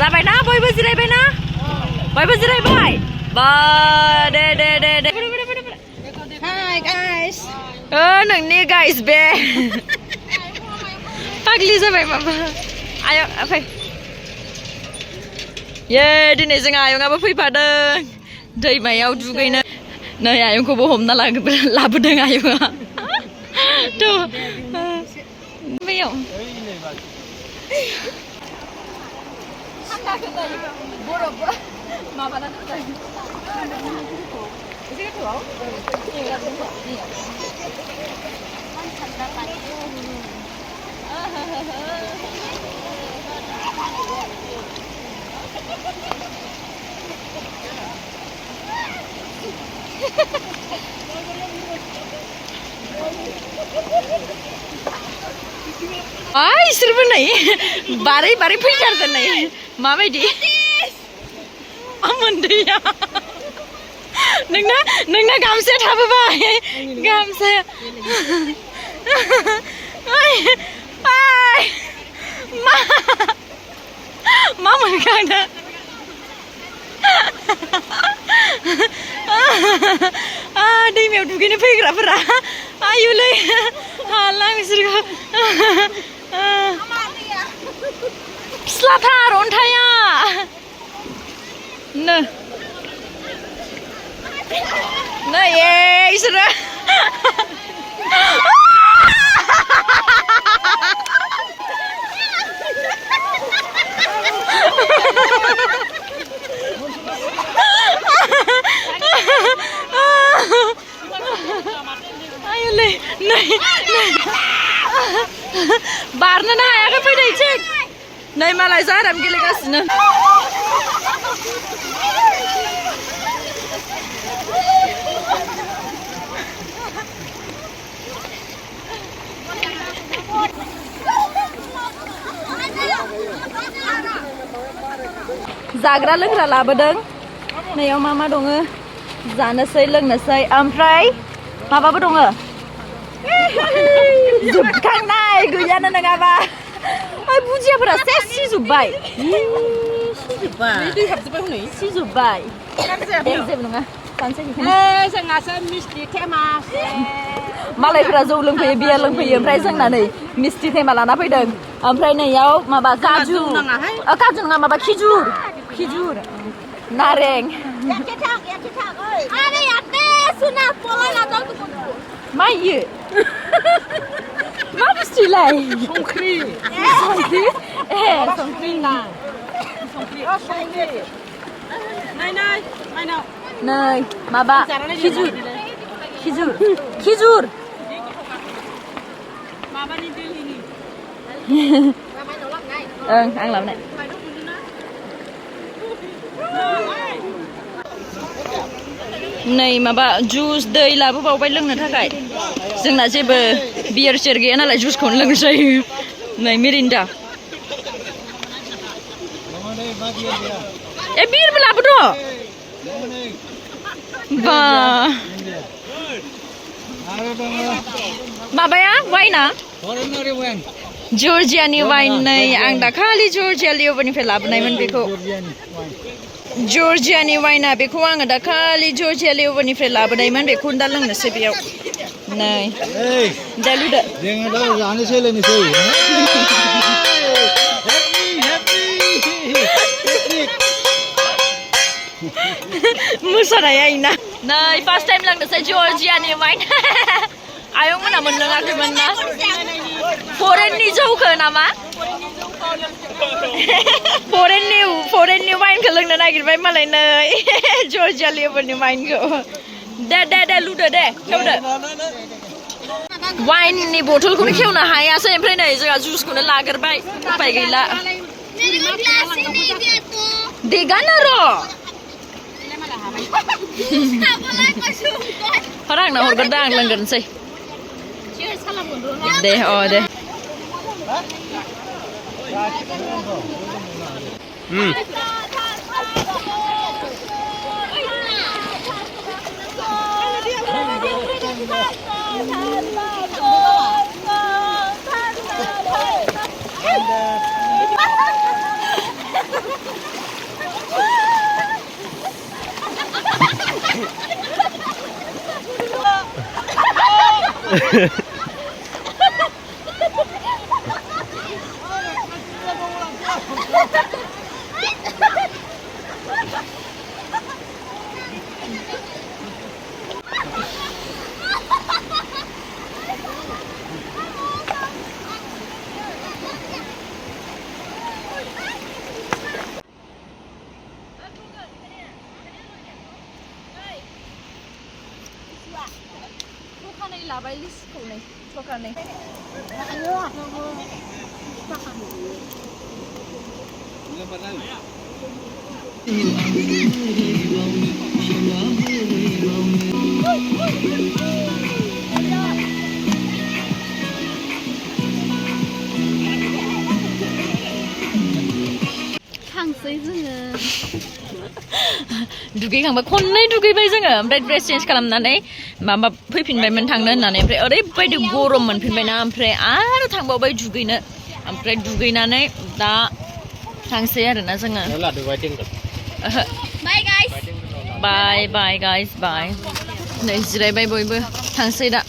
जाबायना बयबो जिरायबायना बयबो जिरायबाय बा दे हाय गाइस नोंनि गाइस बे पागलि जाबाय माबा आय फै ये दिनै जों आयंआबो फैफादों दैमायाव दुगैनो नै आयंखौबो हमना लाबोदों आयंआ थ' बैयाव इसोरबो नै बारै बारै फैथारदों नै माबायदि मोन्दैया नोंना गामसाया थाबोबाय गामसाया मा मोनखांदों दैमायाव दुगैनो फैग्राफोरा आयुलै हाला बिसोरखौ फिस्लाथार अन्थाइया नै इसोरो आयुलै नै बारनोनो हायाखै फैनायसै नै मालाय जा आराम गेलेगासिनो जाग्रा लोंग्रा लाबोदों नैयाव मा दङ जानोसै लोंनोसै ओमफ्राय माबाबो दङ जोबखांनाय गैयानो नङाबा बुजियाफोरा सेस सिजोब्बाय सिजोब्बाय जेबो नङा मालायफोरा जौ लोंफैयो बियार लोंफैयो ओमफ्राय जोंना नै मिस्टि थेमा लाना फैदों ओमफ्राय नैयाव माबा काजु नङा माबा खिजुर नारें मा इयो मा बुस्थुलाय संख्रि नै माबा खिजुर ओं आं लाबोनाय नै माबा जुस दै लाबोबावबाय लोंनो थाखाय जोंना जेबो बियार सेर गैया नालाय जुसखौनो लोंनोसै नै मिरिन्दा बियारबो लाबोद' बा माबाया वाइना जर्जियानि वाइन नै आं दाखालि जर्जिया लिय'बनिफ्राय लाबोनायमोन बेखौ जर्जियानि वाइना बेखौ आङो दाखालि जर्जिया लिय'बनिफ्राय लाबोनायमोन बेखौ दा लोंनोसै बेयाव नै दा लुदो जोङो दा जानोसै लोंनोसै मोसानाया इना नै फार्स्ट टाइम लोंनोसै जर्जियानि वाइन आयंमोना मोनलोङाखैमोन ना फरेननि जौखौ नामा फरेननि वाइनखौ लोंनो नागिरबाय मालाय नै जर्जिया लिय'बनि वाइनखौ दे लुदो दे खेवदो वाइननि बथलखौनो खेवनो हायासै ओमफ्राय नै जोंहा जुसखौनो लाग्रोबाय उपाय गैला देगानो र' आंनो हरगोन दा आं लोंगोनसै दे दे Labai lisko nih, coba nih. थांसै जोङो दुगैखांबाय खननै दुगैबाय जोङो ओमफ्राय ड्रेस चेन्ज खालामनानै माबा फैफिनबायमोन थांनो होननानै ओमफ्राय ओरैबायदि गरम मोनफिनबायना ओमफ्राय आरो थांबावबाय दुगैनो ओमफ्राय दुगैनानै दा थांसै आरोना जोङो बाय बाय गाइस बाय नै जिरायबाय बयबो थांसै दा